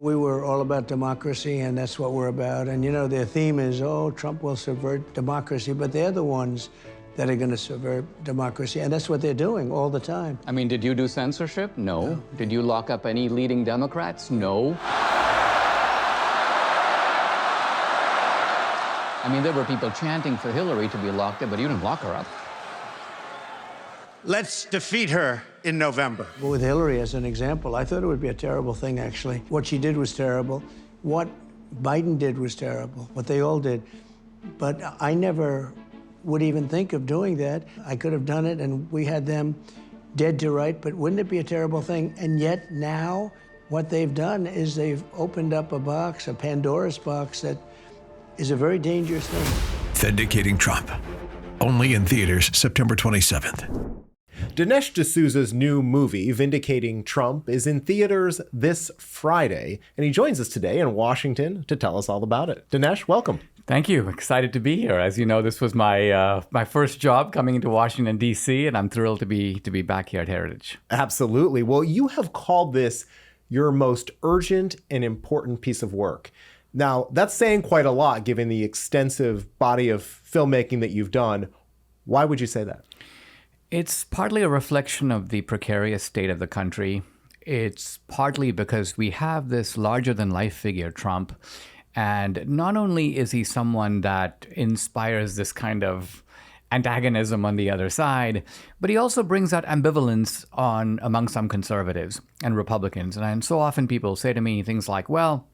We were all about democracy, and that's what we're about. And, you know, their theme is, oh, Trump will subvert democracy, but they're the ones that are going to subvert democracy, and that's what they're doing all the time. I mean, did you do censorship? No. Did you lock up any leading Democrats? No. I mean, there were people chanting for Hillary to be locked up, but you didn't lock her up. Let's defeat her in November. But with Hillary as an example, I thought it would be a terrible thing, actually. What she did was terrible. What Biden did was terrible. What they all did. But I never would even think of doing that. I could have done it, and we had them dead to right, but wouldn't it be a terrible thing? And yet now, what they've done is they've opened up a box, a Pandora's box, that is a very dangerous thing. Vindicating Trump. Only in theaters September 27th. Dinesh D'Souza's new movie, Vindicating Trump, is in theaters this Friday, and he joins us today in Washington to tell us all about it. Dinesh, welcome. Thank you. Excited to be here. As you know, this was my my first job coming into Washington, D.C., and I'm thrilled to be back here at Heritage. Absolutely. Well, you have called this your most urgent and important piece of work. Now, that's saying quite a lot given the extensive body of filmmaking that you've done. Why would you say that? It's partly a reflection of the precarious state of the country. It's partly because we have this larger-than-life figure, Trump, and not only is he someone that inspires this kind of antagonism on the other side, but he also brings out ambivalence among some conservatives and Republicans. And so often people say to me things like, well,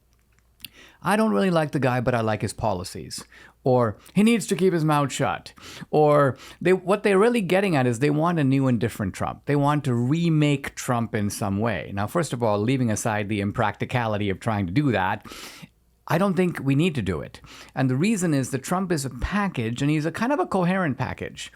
I don't really like the guy, but I like his policies. Or he needs to keep his mouth shut. Or what they're really getting at is they want a new and different Trump. They want to remake Trump in some way. Now, first of all, leaving aside the impracticality of trying to do that, I don't think we need to do it. And the reason is that Trump is a package, and he's a kind of a coherent package.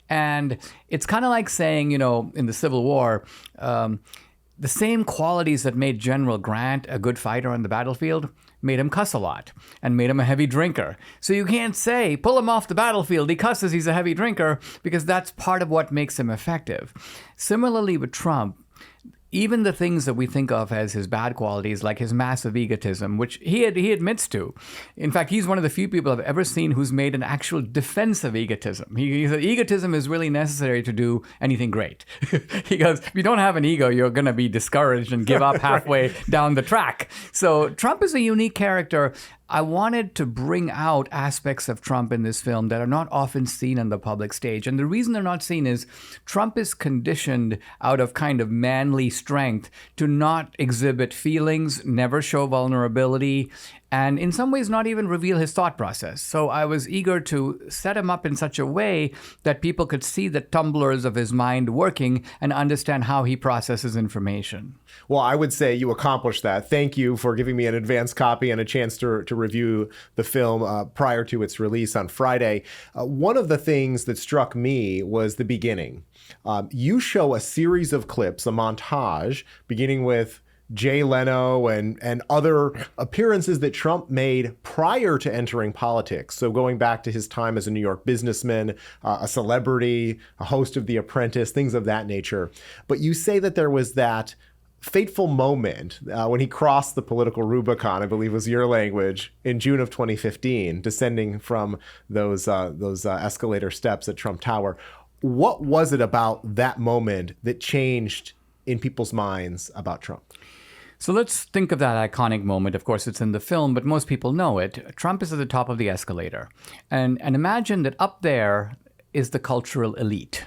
And it's kind of like saying, you know, in the Civil War, the same qualities that made General Grant a good fighter on the battlefield made him cuss a lot and made him a heavy drinker. So you can't say, pull him off the battlefield, he cusses, he's a heavy drinker, because that's part of what makes him effective. Similarly with Trump, even the things that we think of as his bad qualities, like his massive egotism, which he admits to. In fact, he's one of the few people I've ever seen who's made an actual defense of egotism. He said egotism is really necessary to do anything great. He goes, if you don't have an ego, you're going to be discouraged and give up halfway down the track. So Trump is a unique character. I wanted to bring out aspects of Trump in this film that are not often seen on the public stage. And the reason they're not seen is Trump is conditioned out of kind of manly strength to not exhibit feelings, never show vulnerability, and in some ways not even reveal his thought process. So I was eager to set him up in such a way that people could see the tumblers of his mind working and understand how he processes information. Well, I would say you accomplished that. Thank you for giving me an advance copy and a chance to review the film prior to its release on Friday. One of the things that struck me was the beginning. You show a series of clips, a montage, beginning with Jay Leno and other appearances that Trump made prior to entering politics. So going back to his time as a New York businessman, a celebrity, a host of The Apprentice, things of that nature. But you say that there was that fateful moment when he crossed the political Rubicon, I believe was your language, in June of 2015, descending from those escalator steps at Trump Tower. What was it about that moment that changed in people's minds about Trump? So let's think of that iconic moment. Of course, it's in the film, but most people know it. Trump is at the top of the escalator. And imagine that up there is the cultural elite.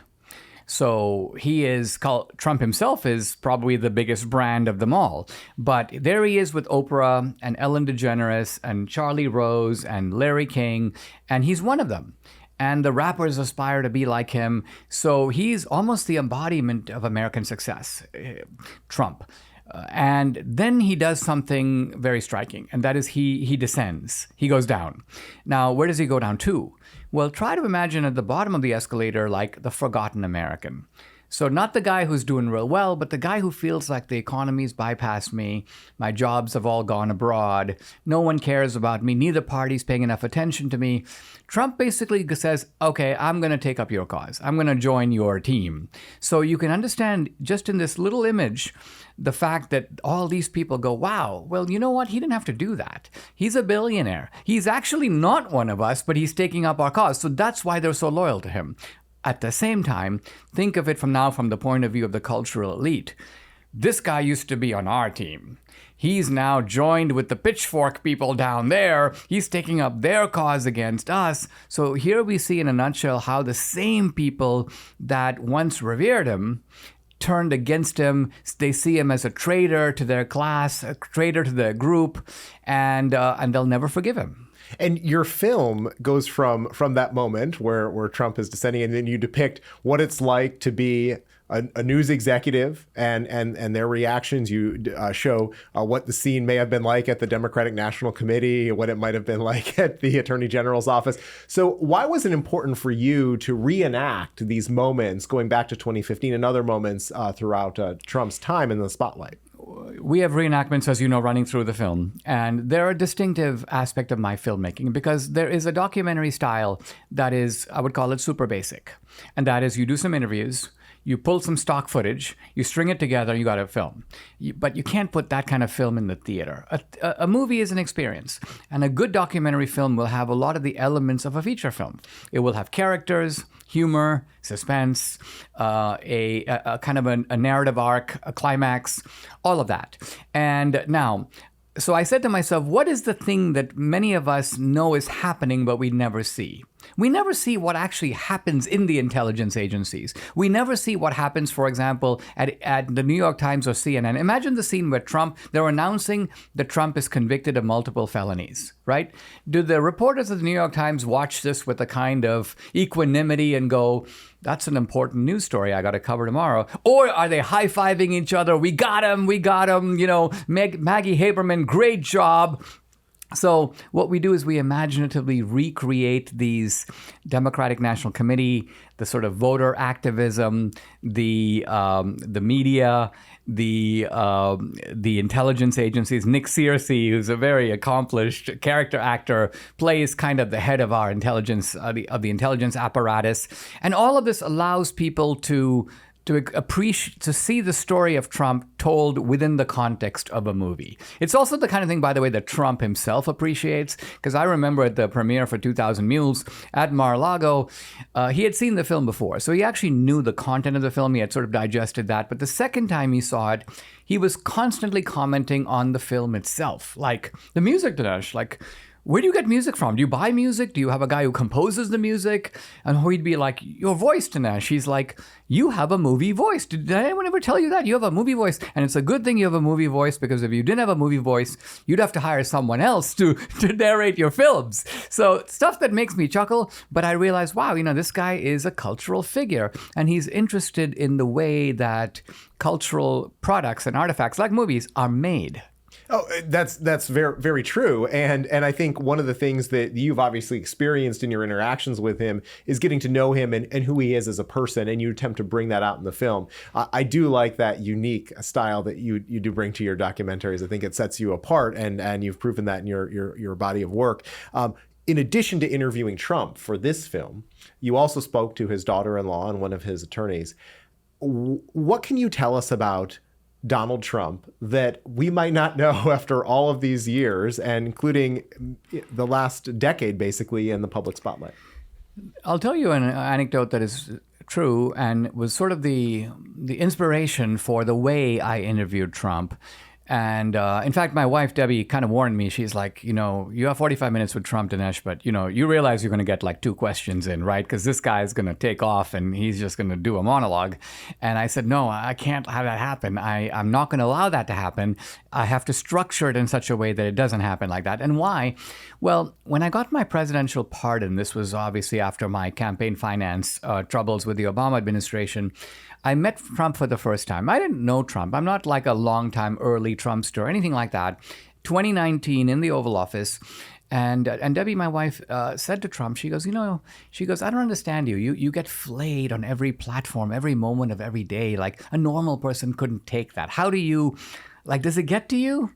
So Trump himself is probably the biggest brand of them all. But there he is with Oprah and Ellen DeGeneres and Charlie Rose and Larry King, and he's one of them. And the rappers aspire to be like him. So he's almost the embodiment of American success, Trump. And then he does something very striking, and that is he descends. He goes down. Now, where does he go down to? Well, try to imagine at the bottom of the escalator like the forgotten American. So not the guy who's doing real well, but the guy who feels like the economy's bypassed me, my jobs have all gone abroad, no one cares about me, neither party's paying enough attention to me. Trump basically says, okay, I'm going to take up your cause. I'm going to join your team. So you can understand just in this little image, the fact that all these people go, wow, well, you know what? He didn't have to do that. He's a billionaire. He's actually not one of us, but he's taking up our cause. So that's why they're so loyal to him. At the same time, think of it from the point of view of the cultural elite. This guy used to be on our team. He's now joined with the pitchfork people down there. He's taking up their cause against us. So here we see in a nutshell how the same people that once revered him turned against him. They see him as a traitor to their class, a traitor to their group, and they'll never forgive him. And your film goes from that moment where Trump is descending, and then you depict what it's like to be a news executive and their reactions. You show what the scene may have been like at the Democratic National Committee, what it might have been like at the Attorney General's office. So why was it important for you to reenact these moments going back to 2015 and other moments throughout Trump's time in the spotlight? We have reenactments, as you know, running through the film. And they're a distinctive aspect of my filmmaking because there is a documentary style that is, I would call it super basic. And that is you do some interviews, you pull some stock footage, you string it together, you got a film. But you can't put that kind of film in the theater. A movie is an experience. And a good documentary film will have a lot of the elements of a feature film. It will have characters, humor, suspense, a kind of a narrative arc, a climax, all of that. And now, so I said to myself, what is the thing that many of us know is happening, but we never see? We never see what actually happens in the intelligence agencies. We never see what happens, for example, at the New York Times or CNN. Imagine the scene where they're announcing that Trump is convicted of multiple felonies, right? Do the reporters of the New York Times watch this with a kind of equanimity and go, that's an important news story I got to cover tomorrow? Or are they high-fiving each other? We got him, you know, Maggie Haberman, great job. So what we do is we imaginatively recreate these Democratic National Committee, the sort of voter activism, the media, the intelligence agencies. Nick Searcy, who's a very accomplished character actor, plays kind of the head of our intelligence, of the intelligence apparatus, and all of this allows people to see the story of Trump told within the context of a movie. It's also the kind of thing, by the way, that Trump himself appreciates, because I remember at the premiere for 2000 Mules at Mar-a-Lago, he had seen the film before, so he actually knew the content of the film. He had sort of digested that, but the second time he saw it, he was constantly commenting on the film itself, like the music, Dinesh, like, where do you get music from? Do you buy music? Do you have a guy who composes the music? And he'd be like, your voice, Dinesh. He's like, you have a movie voice. Did anyone ever tell you that? You have a movie voice. And it's a good thing you have a movie voice, because if you didn't have a movie voice, you'd have to hire someone else to narrate your films. So stuff that makes me chuckle. But I realized, wow, you know, this guy is a cultural figure. And he's interested in the way that cultural products and artifacts like movies are made. Oh, that's very, very true. And I think one of the things that you've obviously experienced in your interactions with him is getting to know him and who he is as a person, and you attempt to bring that out in the film. I do like that unique style that you do bring to your documentaries. I think it sets you apart, and you've proven that in your body of work. In addition to interviewing Trump for this film, you also spoke to his daughter-in-law and one of his attorneys. What can you tell us about Donald Trump that we might not know after all of these years, and including the last decade, basically, in the public spotlight? I'll tell you an anecdote that is true and was sort of the inspiration for the way I interviewed Trump. And in fact, my wife, Debbie, kind of warned me. She's like, you know, you have 45 minutes with Trump, Dinesh, but, you know, you realize you're going to get like 2 questions in, right? Because this guy is going to take off and he's just going to do a monologue. And I said, no, I can't have that happen. I'm not going to allow that to happen. I have to structure it in such a way that it doesn't happen like that. And why? Well, when I got my presidential pardon, this was obviously after my campaign finance troubles with the Obama administration, I met Trump for the first time. I didn't know Trump. I'm not like a long-time early Trumpster or anything like that. 2019 in the Oval Office. And Debbie, my wife, said to Trump, she goes, I don't understand you. You get flayed on every platform, every moment of every day. Like a normal person couldn't take that. How do you, does it get to you?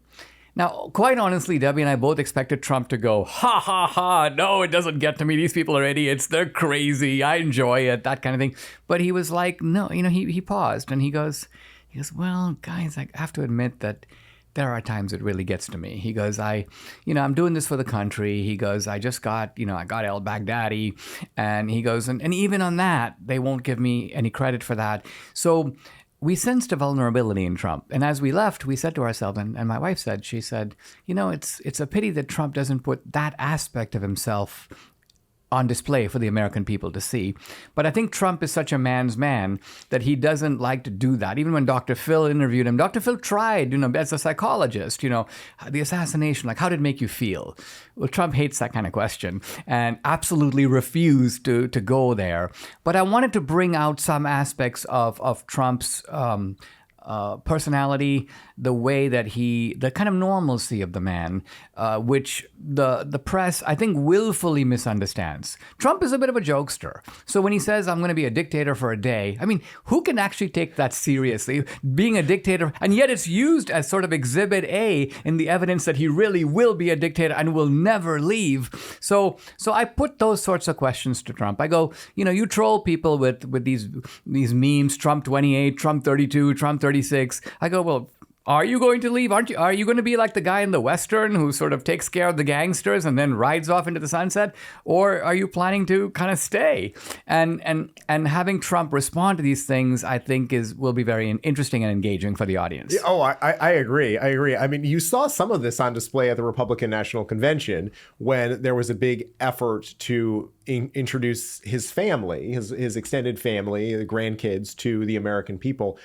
Now, quite honestly, Debbie and I both expected Trump to go, ha, ha, ha, no, it doesn't get to me. These people are idiots. They're crazy. I enjoy it, that kind of thing. But he was like, no, he paused and he goes, well, guys, I have to admit that there are times it really gets to me. He goes, I'm doing this for the country. He goes, I just got, I got El Baghdadi. And he goes, and even on that, they won't give me any credit for that. So we sensed a vulnerability in Trump. And as we left, we said to ourselves, and my wife said, she said, it's a pity that Trump doesn't put that aspect of himself on display for the American people to see. But I think Trump is such a man's man that he doesn't like to do that. Even when Dr. Phil interviewed him, Dr. Phil tried, as a psychologist, the assassination, how did it make you feel? Well, Trump hates that kind of question and absolutely refused to go there. But I wanted to bring out some aspects of Trump's personality, the way that the kind of normalcy of the man, which the press, I think, willfully misunderstands. Trump is a bit of a jokester. So when he says, I'm going to be a dictator for a day, who can actually take that seriously? Being a dictator, and yet it's used as sort of exhibit A in the evidence that he really will be a dictator and will never leave. So I put those sorts of questions to Trump. I go, you troll people with these memes, Trump 28, Trump 32, Trump 36. I go, well, are you going to leave? Are you going to be like the guy in the Western who sort of takes care of the gangsters and then rides off into the sunset? Or are you planning to kind of stay? And having Trump respond to these things, I think will be very interesting and engaging for the audience. Oh, I agree. You saw some of this on display at the Republican National Convention when there was a big effort to introduce his family, his extended family, the grandkids, to the American people.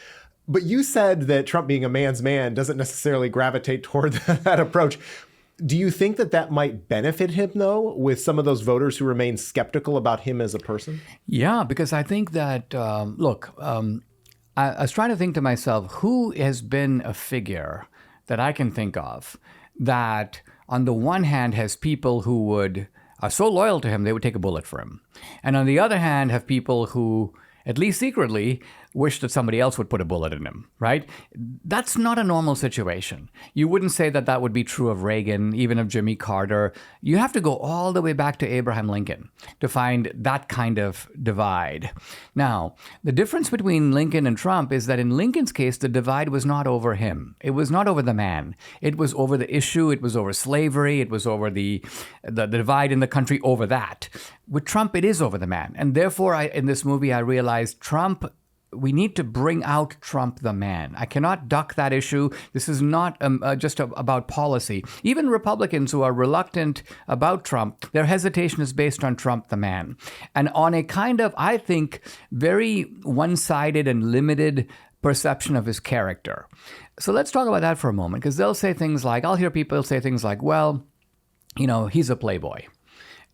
But you said that Trump, being a man's man, doesn't necessarily gravitate toward that approach. Do you think that might benefit him, though, with some of those voters who remain skeptical about him as a person? Yeah, because I think that, I was trying to think to myself, who has been a figure that I can think of that, on the one hand, has people who are so loyal to him, they would take a bullet for him. And on the other hand, have people who, at least secretly, wish that somebody else would put a bullet in him, right? That's not a normal situation. You wouldn't say that would be true of Reagan, even of Jimmy Carter. You have to go all the way back to Abraham Lincoln to find that kind of divide. Now, the difference between Lincoln and Trump is that in Lincoln's case, the divide was not over him. It was not over the man. It was over the issue. It was over slavery. It was over the divide in the country over that. With Trump, it is over the man. And therefore, in this movie, I realized we need to bring out Trump the man. I cannot duck that issue. This is not just about policy. Even Republicans who are reluctant about Trump, their hesitation is based on Trump the man. And on a kind of, I think, very one-sided and limited perception of his character. So let's talk about that for a moment, because they'll say things like, I'll hear people say things like, well, he's a playboy.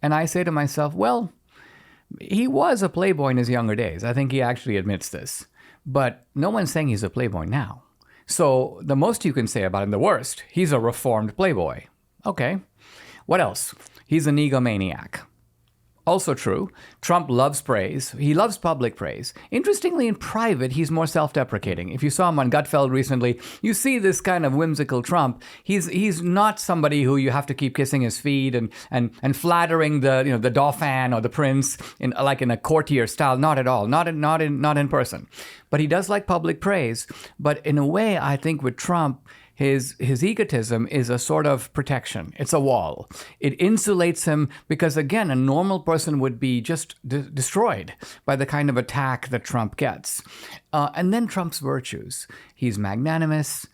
And I say to myself, well, he was a playboy in his younger days. I think he actually admits this. But no one's saying he's a playboy now. So the most you can say about him, the worst, he's a reformed playboy. Okay. What else? He's an egomaniac. Also true. Trump loves praise. He loves public praise. Interestingly, in private, he's more self-deprecating. If you saw him on Gutfeld recently, you see this kind of whimsical Trump. He's not somebody who you have to keep kissing his feet and flattering the Dauphin or the Prince in a courtier style. Not at all. Not in person. But he does like public praise. But in a way, I think with Trump, his egotism is a sort of protection. It's a wall. It insulates him because, again, a normal person would be just destroyed by the kind of attack that Trump gets. And then Trump's virtues. He's magnanimous.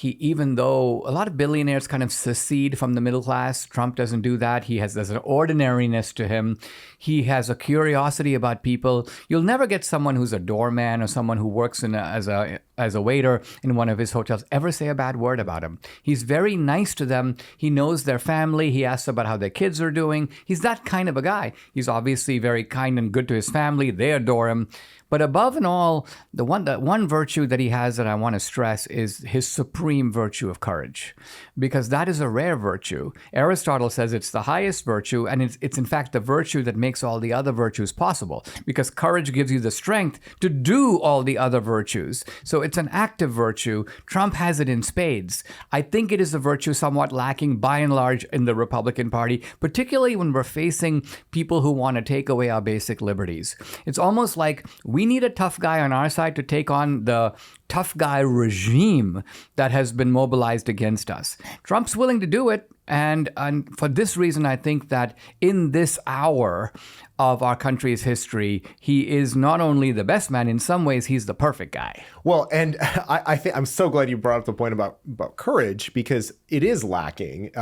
Even though a lot of billionaires kind of secede from the middle class, Trump doesn't do that. There's an ordinariness to him. He has a curiosity about people. You'll never get someone who's a doorman or someone who works as a waiter in one of his hotels ever say a bad word about him. He's very nice to them. He knows their family. He asks about how their kids are doing. He's that kind of a guy. He's obviously very kind and good to his family. They adore him. But above and all, the one virtue that he has that I want to stress is his supreme virtue of courage, because that is a rare virtue. Aristotle says it's the highest virtue, and it's in fact the virtue that makes all the other virtues possible, because courage gives you the strength to do all the other virtues. So it's an active virtue. Trump has it in spades. I think it is a virtue somewhat lacking by and large in the Republican Party, particularly when we're facing people who want to take away our basic liberties. It's almost like we need a tough guy on our side to take on the tough guy regime that has been mobilized against us. Trump's willing to do it. And for this reason, I think that in this hour of our country's history, he is not only the best man, in some ways, he's the perfect guy. Well, and I think I'm so glad you brought up the point about courage, because it is lacking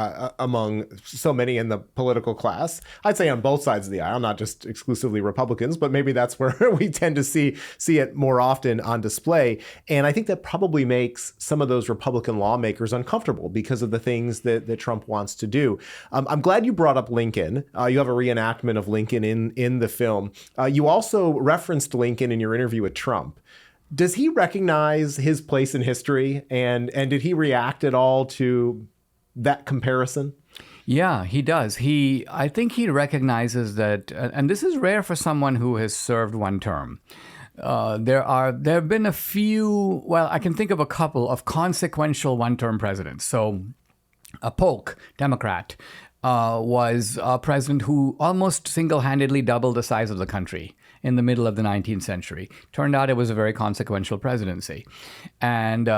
among so many in the political class. I'd say on both sides of the aisle, not just exclusively Republicans, but maybe that's where we tend to see it more often on display. And I think that probably makes some of those Republican lawmakers uncomfortable because of the things that Trump wants to do. I'm glad you brought up Lincoln. You have a reenactment of Lincoln in the film. You also referenced Lincoln in your interview with Trump. Does he recognize his place in history, and did he react at all to that comparison? Yeah, he does. I think he recognizes that, and this is rare for someone who has served one term. There have been a few, well, I can think of a couple of consequential one-term presidents. So Polk, Democrat, was a president who almost single-handedly doubled the size of the country in the middle of the 19th century. Turned out it was a very consequential presidency, and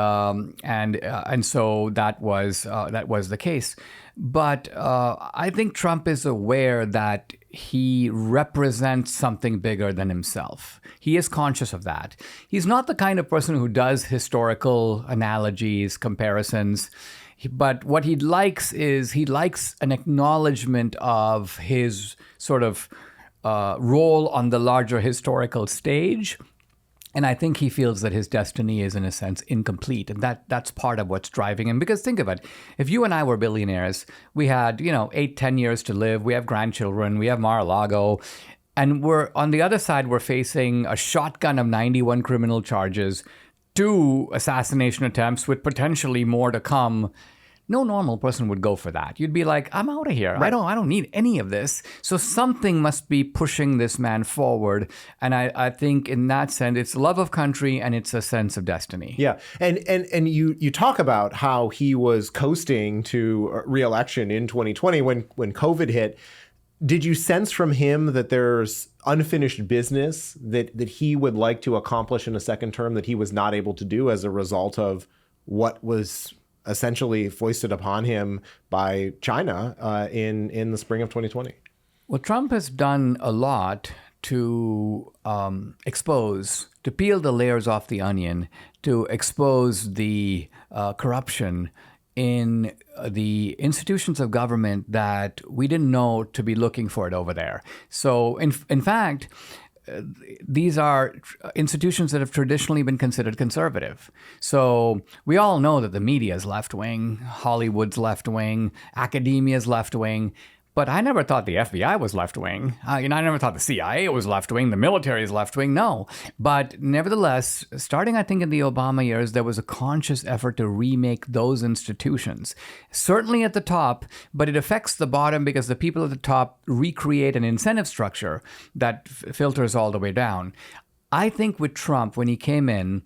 so that was the case. But I think Trump is aware that he represents something bigger than himself. He is conscious of that. He's not the kind of person who does historical analogies, comparisons. But what he likes is an acknowledgement of his sort of role on the larger historical stage. And I think he feels that his destiny is, in a sense, incomplete. And that's part of what's driving him. Because think of it. If you and I were billionaires, we had, 8-10 years to live. We have grandchildren. We have Mar-a-Lago. And we're on the other side, we're facing a shotgun of 91 criminal charges, 2 assassination attempts with potentially more to come. No normal person would go for that. You'd be like, I'm out of here. Right. I don't need any of this. So something must be pushing this man forward. And I think in that sense, it's love of country and it's a sense of destiny. Yeah. And you talk about how he was coasting to re-election in 2020 when COVID hit. Did you sense from him that there's unfinished business that he would like to accomplish in a second term that he was not able to do as a result of what was essentially foisted upon him by China in the spring of 2020? Well, Trump has done a lot to to peel the layers off the onion, to expose the corruption in the institutions of government that we didn't know to be looking for it over there. So, in fact, these are institutions that have traditionally been considered conservative. So we all know that the media is left-wing, Hollywood's left-wing, academia's left-wing. But I never thought the FBI was left-wing. I never thought the CIA was left-wing, the military is left-wing. No. But nevertheless, starting, I think, in the Obama years, there was a conscious effort to remake those institutions. Certainly at the top, but it affects the bottom because the people at the top recreate an incentive structure that filters all the way down. I think with Trump, when he came in,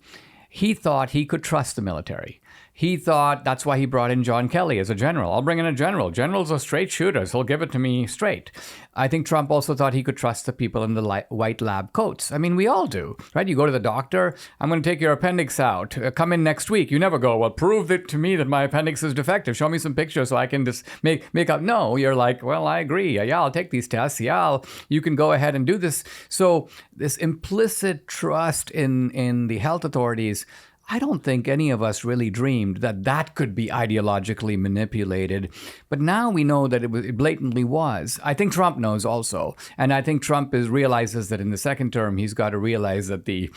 he thought he could trust the military. He thought that's why he brought in John Kelly as a general. I'll bring in a general. Generals are straight shooters. He'll give it to me straight. I think Trump also thought he could trust the people in the white lab coats. I mean, we all do, right? You go to the doctor. I'm going to take your appendix out. Come in next week. You never go, well, prove it to me that my appendix is defective. Show me some pictures so I can just make up. No, you're like, well, I agree. Yeah, I'll take these tests. Yeah, you can go ahead and do this. So this implicit trust in the health authorities, I don't think any of us really dreamed that that could be ideologically manipulated. But now we know that it blatantly was. I think Trump knows also. And I think Trump realizes that in the second term, he's got to realize that the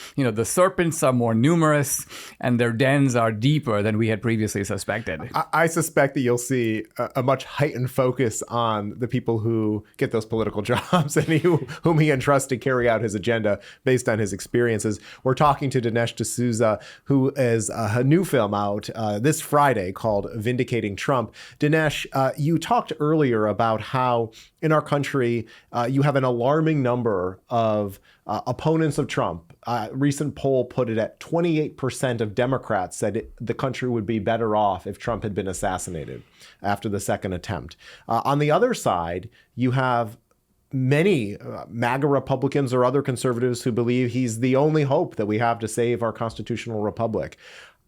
serpents are more numerous and their dens are deeper than we had previously suspected. I suspect that you'll see a much heightened focus on the people who get those political jobs and whom he entrusts to carry out his agenda based on his experiences. We're talking to Dinesh D'Souza, who is a new film out this Friday called Vindicating Trump. Dinesh, you talked earlier about how in our country you have an alarming number of opponents of Trump. A recent poll put it at 28% of Democrats said the country would be better off if Trump had been assassinated after the second attempt. On the other side, you have many MAGA Republicans or other conservatives who believe he's the only hope that we have to save our constitutional republic.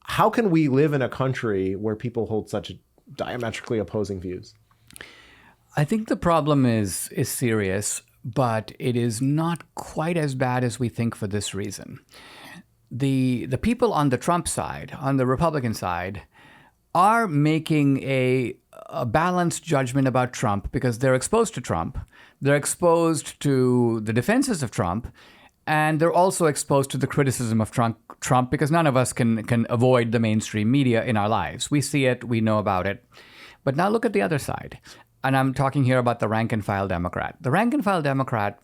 How can we live in a country where people hold such diametrically opposing views? I think the problem is serious, but it is not quite as bad as we think for this reason. The people on the Trump side, on the Republican side, are making a balanced judgment about Trump because they're exposed to Trump. They're exposed to the defenses of Trump, and they're also exposed to the criticism of Trump because none of us can avoid the mainstream media in our lives. We see it, we know about it. But now look at the other side. And I'm talking here about the rank-and-file Democrat. The rank-and-file Democrat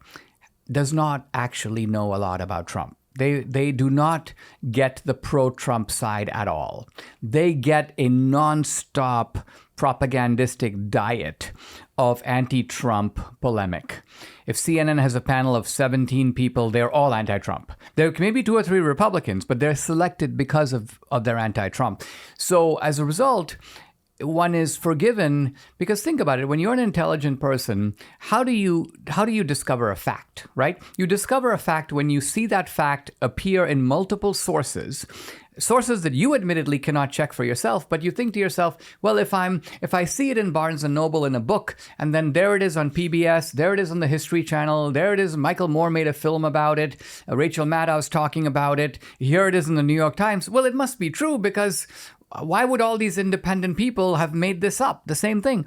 does not actually know a lot about Trump. They do not get the pro-Trump side at all. They get a nonstop propagandistic diet of anti-Trump polemic. If CNN has a panel of 17 people, they're all anti-Trump. There may be 2 or 3 Republicans, but they're selected because of their anti-Trump. So as a result, one is forgiven because think about it. When you're an intelligent person, how do you discover a fact, right? You discover a fact when you see that fact appear in multiple sources that you admittedly cannot check for yourself, but you think to yourself, well, if I see it in Barnes & Noble in a book, and then there it is on PBS, there it is on the History Channel, there it is, Michael Moore made a film about it, Rachel Maddow's talking about it, here it is in the New York Times, well, it must be true because why would all these independent people have made this up? The same thing.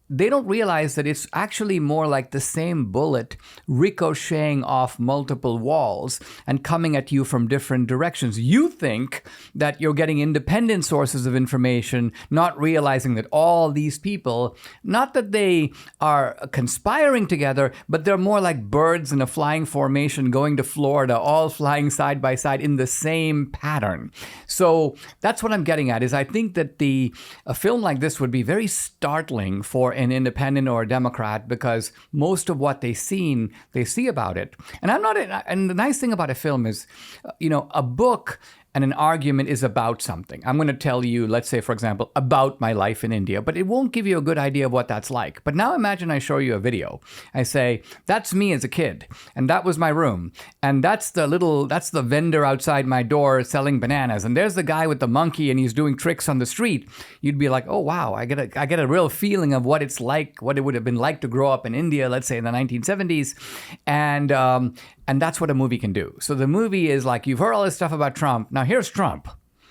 They don't realize that it's actually more like the same bullet ricocheting off multiple walls and coming at you from different directions. You think that you're getting independent sources of information, not realizing that all these people, not that they are conspiring together, but they're more like birds in a flying formation going to Florida, all flying side by side in the same pattern. So that's what I'm getting at, is I think that a film like this would be very startling for an independent or a Democrat because most of what they see about it. And the nice thing about a film is, a book and an argument is about something. I'm going to tell you, let's say, for example, about my life in India, but it won't give you a good idea of what that's like. But now imagine I show you a video. I say, that's me as a kid, and that was my room, and that's the vendor outside my door selling bananas, and there's the guy with the monkey, and he's doing tricks on the street. You'd be like, oh wow, I get a real feeling of what it's like, what it would have been like to grow up in India, let's say in the 1970s, and that's what a movie can do. So the movie is like, you've heard all this stuff about Trump. Now here's Trump.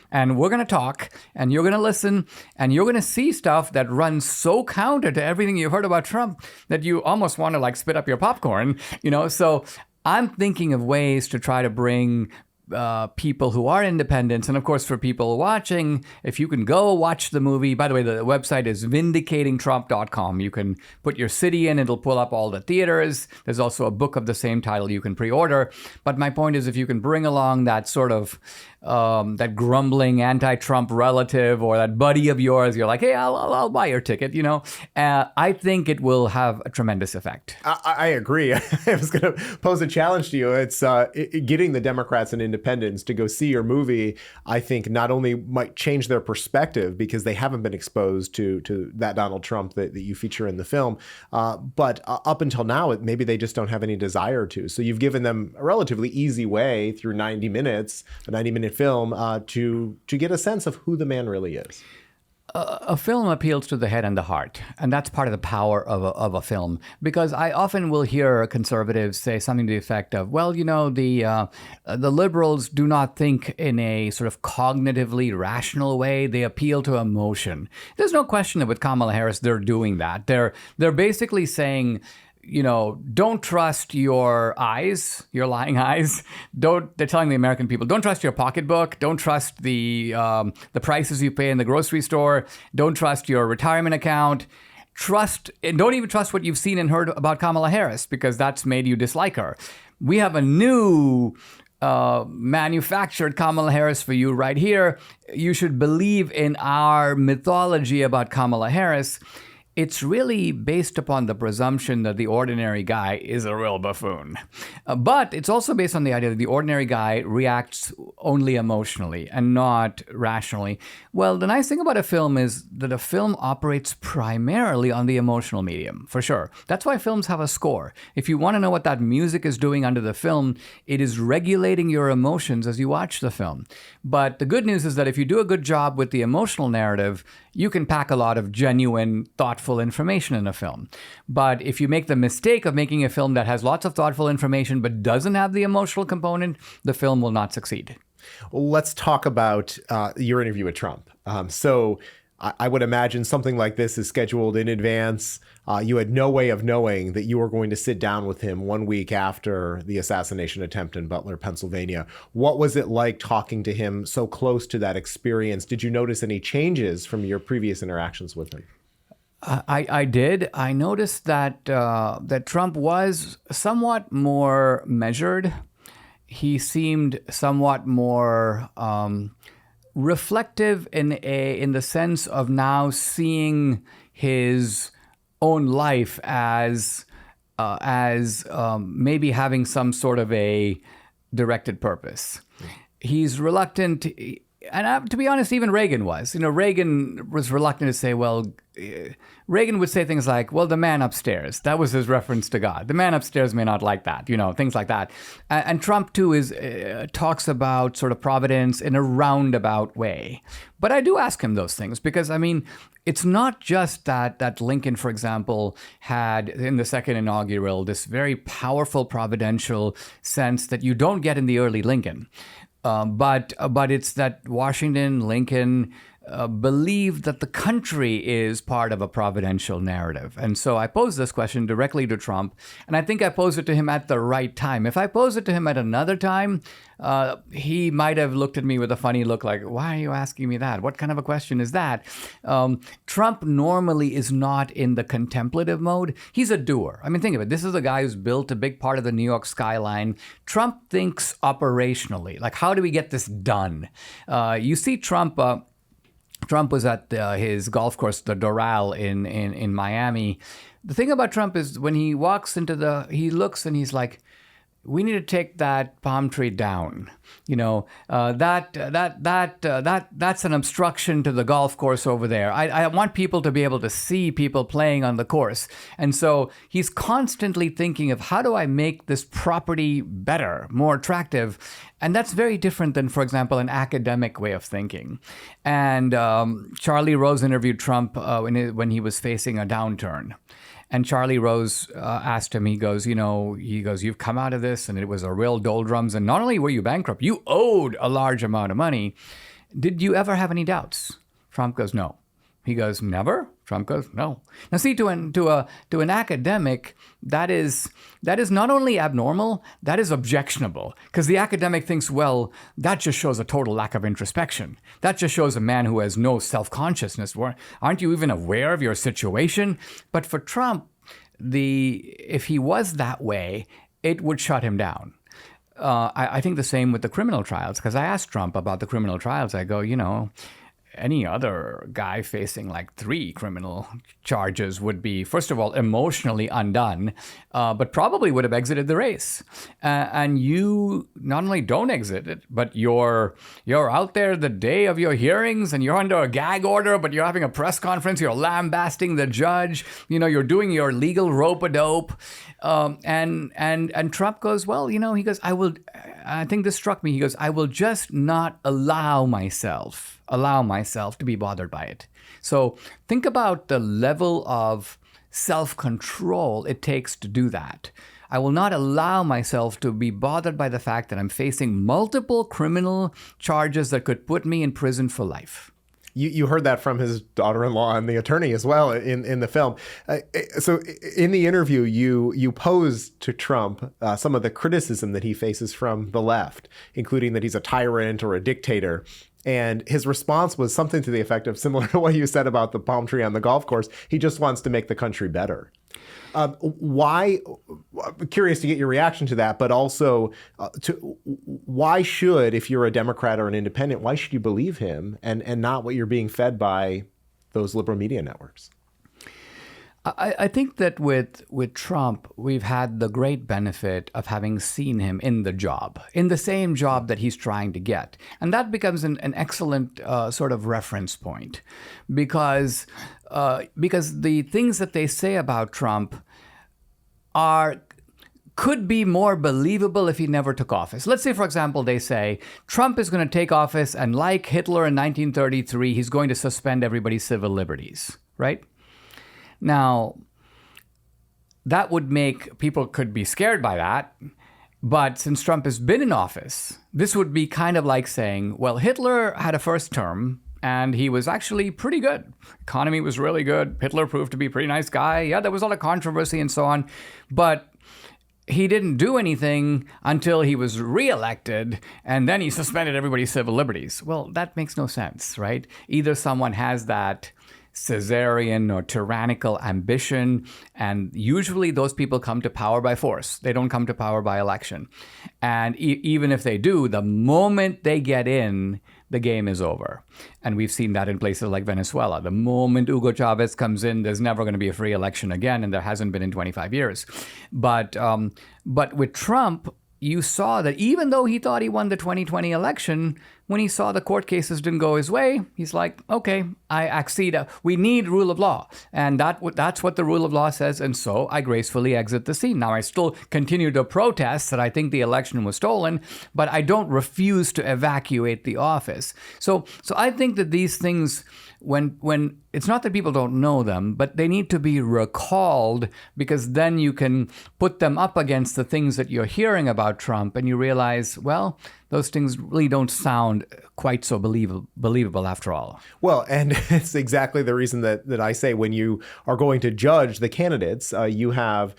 And we're going to talk, and you're going to listen, and you're going to see stuff that runs so counter to everything you've heard about Trump that you almost want to spit up your popcorn, So I'm thinking of ways to try to bring people who are independents. And of course, for people watching, if you can go watch the movie, by the way, the website is vindicatingtrump.com. You can put your city in, it'll pull up all the theaters. There's also a book of the same title you can pre-order. But my point is, if you can bring along that sort of that grumbling anti-Trump relative or that buddy of yours, you're like, hey, I'll buy your ticket, I think it will have a tremendous effect. I agree. I was going to pose a challenge to you. It's getting the Democrats and independents to go see your movie, I think not only might change their perspective because they haven't been exposed to that Donald Trump that you feature in the film, but up until now, maybe they just don't have any desire to. So you've given them a relatively easy way through 90 minutes, a 90-minute film, to get a sense of who the man really is. A film appeals to the head and the heart, and that's part of the power of a film. Because I often will hear conservatives say something to the effect of, well, the liberals do not think in a sort of cognitively rational way. They appeal to emotion. There's no question that with Kamala Harris, they're doing that. They're basically saying, don't trust your eyes, your lying eyes. They're telling the American people, don't trust your pocketbook. Don't trust the prices you pay in the grocery store. Don't trust your retirement account. And don't even trust what you've seen and heard about Kamala Harris, because that's made you dislike her. We have a new manufactured Kamala Harris for you right here. You should believe in our mythology about Kamala Harris. It's really based upon the presumption that the ordinary guy is a real buffoon. But it's also based on the idea that the ordinary guy reacts only emotionally and not rationally. Well, the nice thing about a film is that a film operates primarily on the emotional medium, for sure. That's why films have a score. If you want to know what that music is doing under the film, it is regulating your emotions as you watch the film. But the good news is that if you do a good job with the emotional narrative, you can pack a lot of genuine, thoughtful information in a film. But if you make the mistake of making a film that has lots of thoughtful information but doesn't have the emotional component, the film will not succeed. Well, let's talk about your interview with Trump. So I would imagine something like this is scheduled in advance. You had no way of knowing that you were going to sit down with him 1 week after the assassination attempt in Butler, Pennsylvania. What was it like talking to him so close to that experience? Did you notice any changes from your previous interactions with him? I did. I noticed that Trump was somewhat more measured. He seemed somewhat more reflective in the sense of now seeing his own life as maybe having some sort of a directed purpose. He's reluctant, and to be honest, even Reagan was. Reagan was reluctant to say, well, Reagan would say things like, well, the man upstairs. That was his reference to God. The man upstairs may not like that, things like that. And Trump, too, talks about sort of providence in a roundabout way. But I do ask him those things because, it's not just that Lincoln, for example, had in the second inaugural this very powerful providential sense that you don't get in the early Lincoln. But it's that Washington, Lincoln believed that the country is part of a providential narrative. And so I posed this question directly to Trump, and I think I posed it to him at the right time. If I posed it to him at another time, he might have looked at me with a funny look like, why are you asking me that? What kind of a question is that? Trump normally is not in the contemplative mode. He's a doer. Think of it. This is a guy who's built a big part of the New York skyline. Trump thinks operationally, like, how do we get this done? You see Trump was at his golf course, the Doral in Miami. The thing about Trump is when he walks he looks and he's like, we need to take that palm tree down. That's an obstruction to the golf course over there. I want people to be able to see people playing on the course. And so he's constantly thinking of how do I make this property better, more attractive? And that's very different than, for example, an academic way of thinking. And Charlie Rose interviewed Trump when he was facing a downturn. And Charlie Rose asked him, he goes, you've come out of this and it was a real doldrums. And not only were you bankrupt, you owed a large amount of money. Did you ever have any doubts? Trump goes, no. He goes, never? Trump goes, no. Now see, to an academic, that is not only abnormal, that is objectionable. Because the academic thinks, well, that just shows a total lack of introspection. That just shows a man who has no self-consciousness. Aren't you even aware of your situation? But for Trump, if he was that way, it would shut him down. I think the same with the criminal trials, because I asked Trump about the criminal trials. I go, any other guy facing like 3 criminal charges would be, first of all, emotionally undone, but probably would have exited the race. And you not only don't exit it, but you're out there the day of your hearings and you're under a gag order, but you're having a press conference, you're lambasting the judge, you're doing your legal rope-a-dope. And Trump goes, well, he goes, I think this struck me. He goes, I will just not allow myself allow myself to be bothered by it. So think about the level of self-control it takes to do that. I will not allow myself to be bothered by the fact that I'm facing multiple criminal charges that could put me in prison for life. You heard that from his daughter-in-law and the attorney as well in the film. So in the interview, you posed to Trump some of the criticism that he faces from the left, including that he's a tyrant or a dictator. And his response was something to the effect of, similar to what you said about the palm tree on the golf course, he just wants to make the country better. Why? I'm curious to get your reaction to that, but also why should, if you're a Democrat or an independent, why should you believe him and not what you're being fed by those liberal media networks? I think that with Trump, we've had the great benefit of having seen him in the same job that he's trying to get. And that becomes an excellent sort of reference point because the things that they say about Trump could be more believable if he never took office. Let's say, for example, they say Trump is going to take office and like Hitler in 1933, he's going to suspend everybody's civil liberties, right? Now, that would make people could be scared by that. But since Trump has been in office, this would be kind of like saying, well, Hitler had a first term and he was actually pretty good. Economy was really good. Hitler proved to be a pretty nice guy. Yeah, there was a lot of controversy and so on. But he didn't do anything until he was reelected, and then he suspended everybody's civil liberties. Well, that makes no sense, right? Either someone has that Caesarian or tyrannical ambition, and usually those people come to power by force. They don't come to power by election. And even if they do, the moment they get in, the game is over. And we've seen that in places like Venezuela. The moment Hugo Chavez comes in, there's never going to be a free election again, and there hasn't been in 25 years. But with Trump, you saw that even though he thought he won the 2020 election, when he saw the court cases didn't go his way, he's like, okay, I accede. We need rule of law. And that's what the rule of law says. And so I gracefully exit the scene. Now, I still continue to protest that I think the election was stolen, but I don't refuse to evacuate the office. So I think that these things, when it's not that people don't know them, but they need to be recalled, because then you can put them up against the things that you're hearing about Trump and you realize, well, those things really don't sound quite so believable after all. Well, and it's exactly the reason that I say when you are going to judge the candidates, you have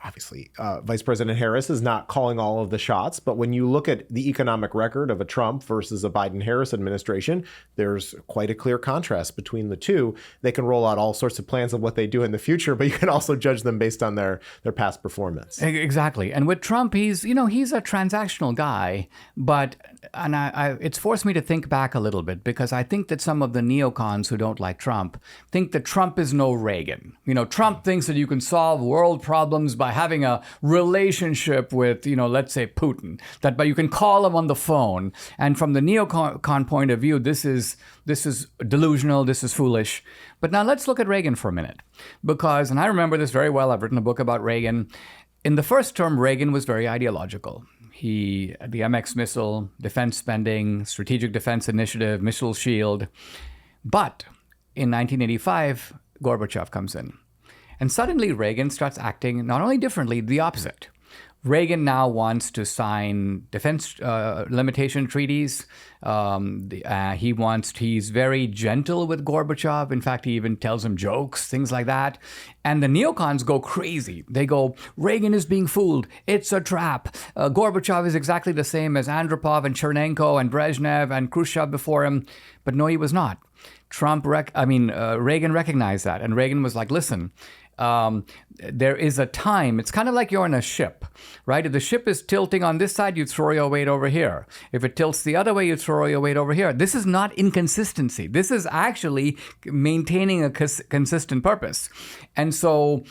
obviously Vice President Harris is not calling all of the shots, but when you look at the economic record of a Trump versus a Biden-Harris administration, there's quite a clear contrast between the two. They can roll out all sorts of plans of what they do in the future, but you can also judge them based on their past performance. Exactly. And with Trump, he's a transactional guy, but it's forced me to think back a little bit, because I think that some of the neocons who don't like Trump think that Trump is no Reagan. Trump thinks that you can solve world problems by having a relationship with, let's say Putin, but you can call him on the phone. And from the neocon point of view, this is delusional, this is foolish. But now let's look at Reagan for a minute, because, and I remember this very well, I've written a book about Reagan. In the first term, Reagan was very ideological. The MX missile, defense spending, strategic defense initiative, missile shield. But in 1985, Gorbachev comes in. And suddenly Reagan starts acting not only differently, the opposite. Reagan now wants to sign defense limitation treaties. He's very gentle with Gorbachev. In fact, he even tells him jokes, things like that. And the neocons go crazy. They go, Reagan is being fooled. It's a trap. Gorbachev is exactly the same as Andropov and Chernenko and Brezhnev and Khrushchev before him. But no, he was not. Reagan recognized that. And Reagan was like, listen, there is a time. It's kind of like you're in a ship, right? If the ship is tilting on this side, you throw your weight over here. If it tilts the other way, you throw your weight over here. This is not inconsistency. This is actually maintaining a consistent purpose. And so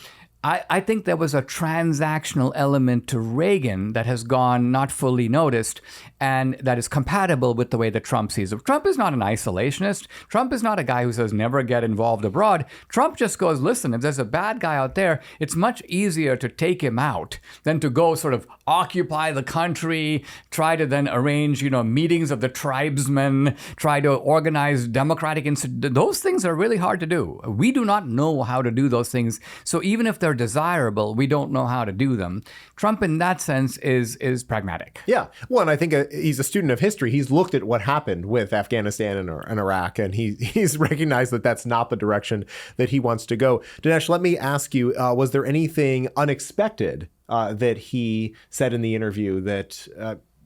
I think there was a transactional element to Reagan that has gone not fully noticed and that is compatible with the way that Trump sees it. Trump is not an isolationist. Trump is not a guy who says never get involved abroad. Trump just goes, listen, if there's a bad guy out there, it's much easier to take him out than to go sort of occupy the country, try to then arrange, meetings of the tribesmen, try to organize democratic institutions. Those things are really hard to do. We do not know how to do those things. So even if they're desirable, we don't know how to do them. Trump, in that sense, is pragmatic. Yeah. Well, and I think he's a student of history. He's looked at what happened with Afghanistan and Iraq, and he's recognized that that's not the direction that he wants to go. Dinesh, let me ask you, was there anything unexpected that he said in the interview that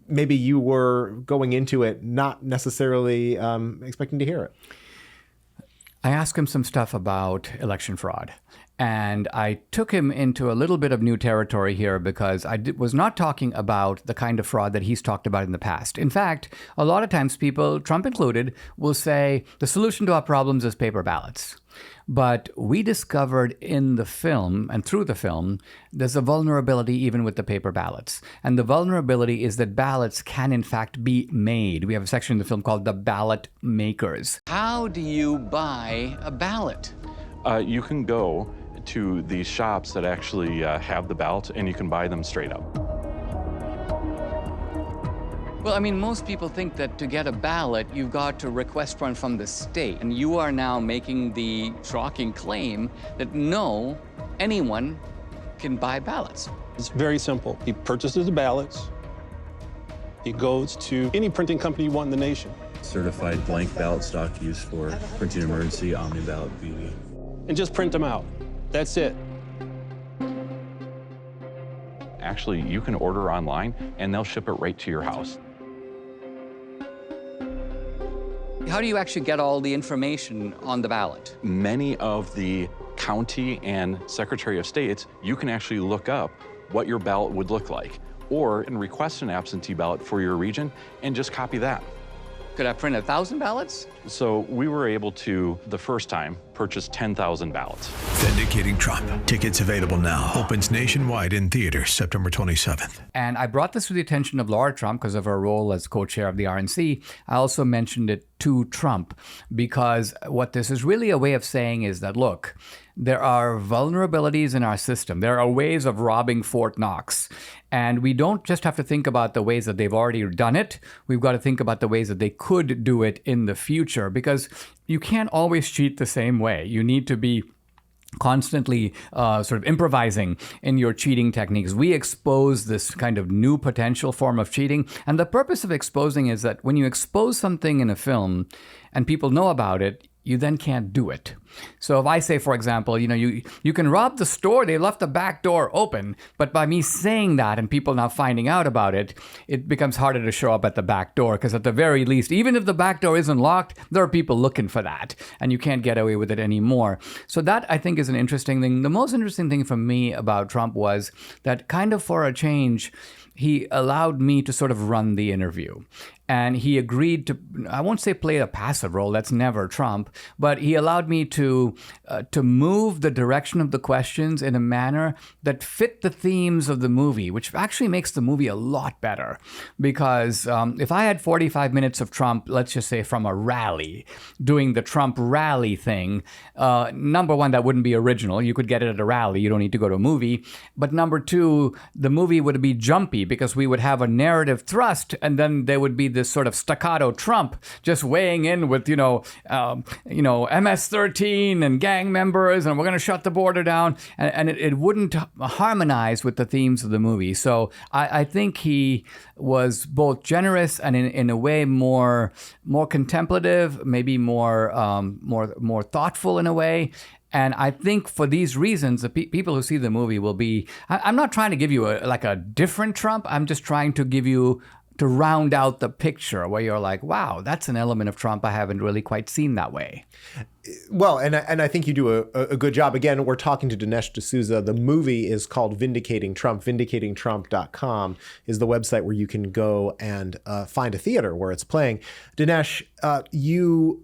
maybe you were going into it not necessarily expecting to hear it? I asked him some stuff about election fraud. And I took him into a little bit of new territory here because I was not talking about the kind of fraud that he's talked about in the past. In fact, a lot of times people, Trump included, will say the solution to our problems is paper ballots. But we discovered in the film and through the film, there's a vulnerability even with the paper ballots. And the vulnerability is that ballots can in fact be made. We have a section in the film called The Ballot Makers. How do you buy a ballot? You can go to the shops that actually have the ballots, and you can buy them straight up. Well, I mean, most people think that to get a ballot, you've got to request one from the state. And you are now making the shocking claim that no, anyone can buy ballots. It's very simple. He purchases the ballots. He goes to any printing company you want in the nation. Certified blank ballot stock used for printing emergency, omni-ballot, BB. And just print them out. That's it. Actually, you can order online, and they'll ship it right to your house. How do you actually get all the information on the ballot? Many of the county and Secretary of States, you can actually look up what your ballot would look like, or request an absentee ballot for your region and just copy that. Could I print 1,000 ballots? So we were able to, the first time, purchase 10,000 ballots. Vindicating Trump. Tickets available now. Opens nationwide in theaters September 27th. And I brought this to the attention of Laura Trump because of her role as co-chair of the RNC. I also mentioned it to Trump because what this is really a way of saying is that, look, there are vulnerabilities in our system. There are ways of robbing Fort Knox. And we don't just have to think about the ways that they've already done it. We've got to think about the ways that they could do it in the future, because you can't always cheat the same way. You need to be constantly sort of improvising in your cheating techniques. We expose this kind of new potential form of cheating. And the purpose of exposing is that when you expose something in a film and people know about it, you then can't do it. So if I say, for example, you can rob the store, they left the back door open, but by me saying that and people now finding out about it, it becomes harder to show up at the back door, because at the very least, even if the back door isn't locked, there are people looking for that, and you can't get away with it anymore. So that, I think, is an interesting thing. The most interesting thing for me about Trump was that, kind of for a change, he allowed me to sort of run the interview. And he agreed to, I won't say play a passive role, that's never Trump, but he allowed me to move the direction of the questions in a manner that fit the themes of the movie, which actually makes the movie a lot better. Because if I had 45 minutes of Trump, let's just say from a rally, doing the Trump rally thing, number one, that wouldn't be original. You could get it at a rally, you don't need to go to a movie. But number two, the movie would be jumpy because we would have a narrative thrust, and then there would be this sort of staccato Trump just weighing in with, MS-13 and gang members, and we're going to shut the border down. And it wouldn't harmonize with the themes of the movie. So I think he was both generous and in a way more contemplative, maybe more thoughtful in a way. And I think for these reasons, the people who see the movie will be, I'm not trying to give you a different Trump. I'm just trying to give you, to round out the picture where you're like, wow, that's an element of Trump I haven't really quite seen that way. Well, and I think you do a good job. Again, we're talking to Dinesh D'Souza. The movie is called Vindicating Trump. Vindicatingtrump.com is the website where you can go and find a theater where it's playing. Dinesh, you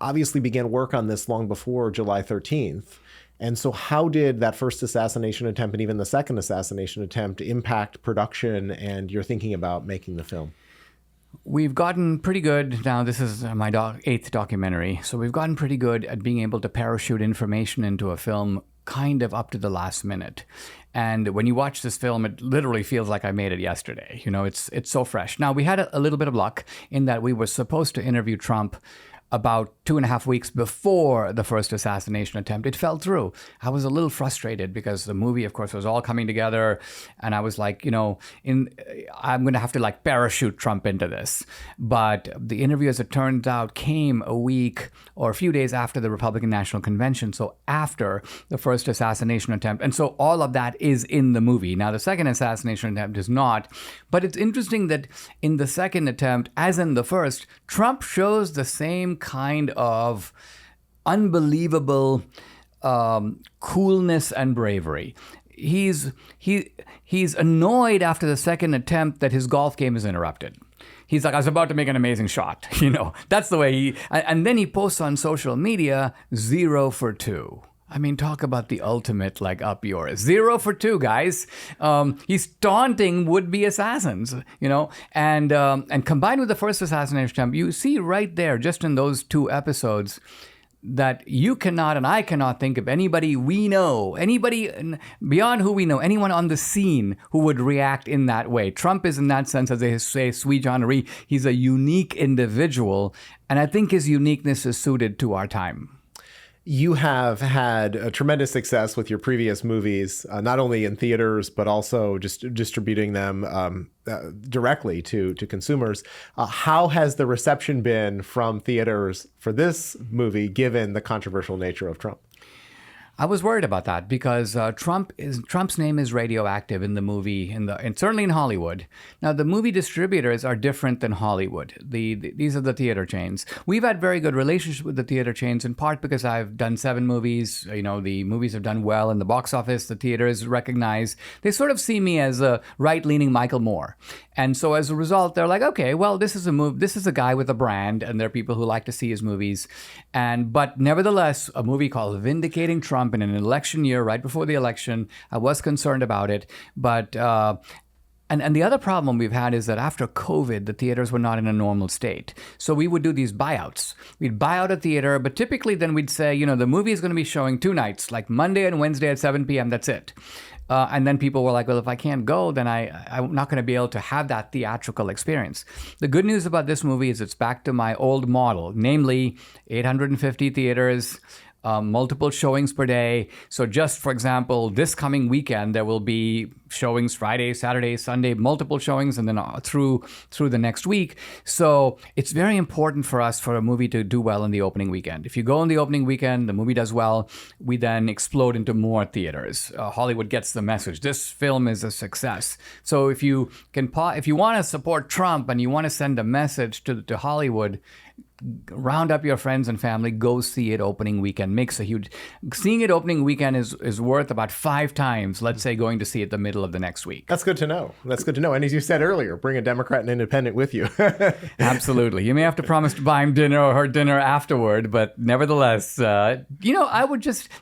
obviously began work on this long before July 13th. And so how did that first assassination attempt and even the second assassination attempt impact production and your thinking about making the film? We've gotten pretty good. Now, this is my eighth documentary. So we've gotten pretty good at being able to parachute information into a film kind of up to the last minute. And when you watch this film, it literally feels like I made it yesterday. You know, it's so fresh. Now, we had a little bit of luck in that we were supposed to interview Trump about 2.5 weeks before the first assassination attempt. It fell through. I was a little frustrated because the movie, of course, was all coming together. And I was like, I'm going to have to like parachute Trump into this. But the interview, as it turned out, came a week or a few days after the Republican National Convention. So after the first assassination attempt. And so all of that is in the movie. Now, the second assassination attempt is not. But it's interesting that in the second attempt, as in the first, Trump shows the same kind of unbelievable coolness and bravery. He's annoyed after the second attempt that his golf game is interrupted. He's like, I was about to make an amazing shot. That's the way and then he posts on social media, 0 for 2. I mean, talk about the ultimate, like, up yours. 0 for 2, guys. He's taunting would-be assassins, and combined with the first assassination attempt, you see right there, just in those 2 episodes, that you cannot and I cannot think of anybody we know, anybody beyond who we know, anyone on the scene who would react in that way. Trump is, in that sense, as they say, sui generis. He's a unique individual, and I think his uniqueness is suited to our time. You have had a tremendous success with your previous movies, not only in theaters, but also just distributing them directly to consumers. How has the reception been from theaters for this movie, given the controversial nature of Trump? I was worried about that because Trump's name is radioactive in the movie, and certainly in Hollywood. Now, the movie distributors are different than Hollywood. These are the theater chains. We've had very good relationships with the theater chains, in part because I've done 7 movies. The movies have done well in the box office. The theaters recognize. They sort of see me as a right-leaning Michael Moore. And so as a result, they're like, okay, well, this is a guy with a brand, and there are people who like to see his movies. But nevertheless, a movie called Vindicating Trump in an election year, right before the election, I was concerned about it. But and the other problem we've had is that after COVID, the theaters were not in a normal state. So we would do these buyouts. We'd buy out a theater, but typically then we'd say, the movie is going to be showing 2 nights, like Monday and Wednesday at 7 p.m. That's it. And then people were like, well, if I can't go, then I'm not going to be able to have that theatrical experience. The good news about this movie is it's back to my old model, namely 850 theaters, multiple showings per day. So just, for example, this coming weekend, there will be showings Friday, Saturday, Sunday, multiple showings, and then through the next week. So it's very important for us for a movie to do well in the opening weekend. If you go in the opening weekend, the movie does well, we then explode into more theaters. Hollywood gets the message. This film is a success. So if you want to support Trump and you want to send a message to Hollywood, round up your friends and family, go see it opening weekend. Seeing it opening weekend is worth about 5 times, let's say, going to see it the middle of the next week. That's good to know. And as you said earlier, bring a Democrat and Independent with you. Absolutely. You may have to promise to buy him dinner or her dinner afterward, but nevertheless, the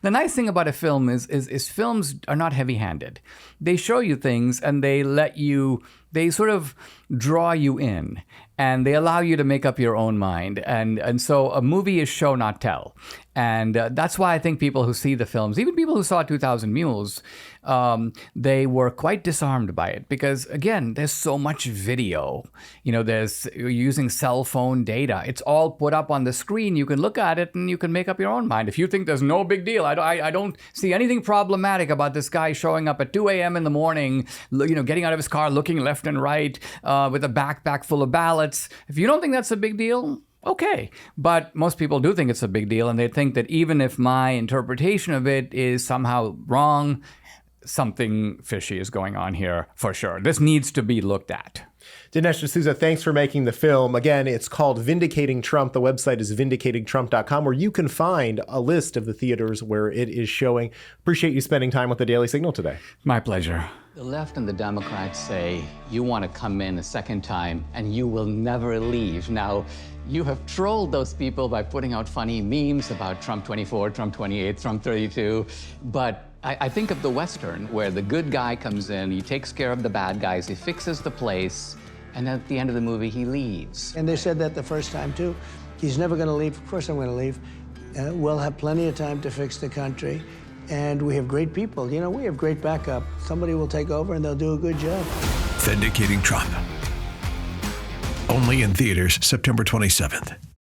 nice thing about a film is films are not heavy-handed. They show you things and they sort of draw you in, and they allow you to make up your own mind. And so a movie is show, not tell. And that's why I think people who see the films, even people who saw 2000 Mules, they were quite disarmed by it because, again, there's so much video. You're using cell phone data. It's all put up on the screen. You can look at it and you can make up your own mind. If you think there's no big deal, I don't see anything problematic about this guy showing up at 2 a.m. in the morning, getting out of his car, looking left and right with a backpack full of ballots. If you don't think that's a big deal, okay. But most people do think it's a big deal, and they think that even if my interpretation of it is somehow wrong, something fishy is going on here for sure. This needs to be looked at. Dinesh D'Souza, thanks for making the film. Again, it's called Vindicating Trump. The website is vindicatingtrump.com, where you can find a list of the theaters where it is showing. Appreciate you spending time with the Daily Signal today. My pleasure. The left and the Democrats say you want to come in a second time and you will never leave. Now, you have trolled those people by putting out funny memes about Trump 24, Trump 28, Trump 32, but I think of the Western, where the good guy comes in, he takes care of the bad guys, he fixes the place, and at the end of the movie, he leaves. And they said that the first time, too. He's never going to leave. Of course I'm going to leave. We'll have plenty of time to fix the country. And we have great people. You know, we have great backup. Somebody will take over, and they'll do a good job. Vindicating Trump. Only in theaters September 27th.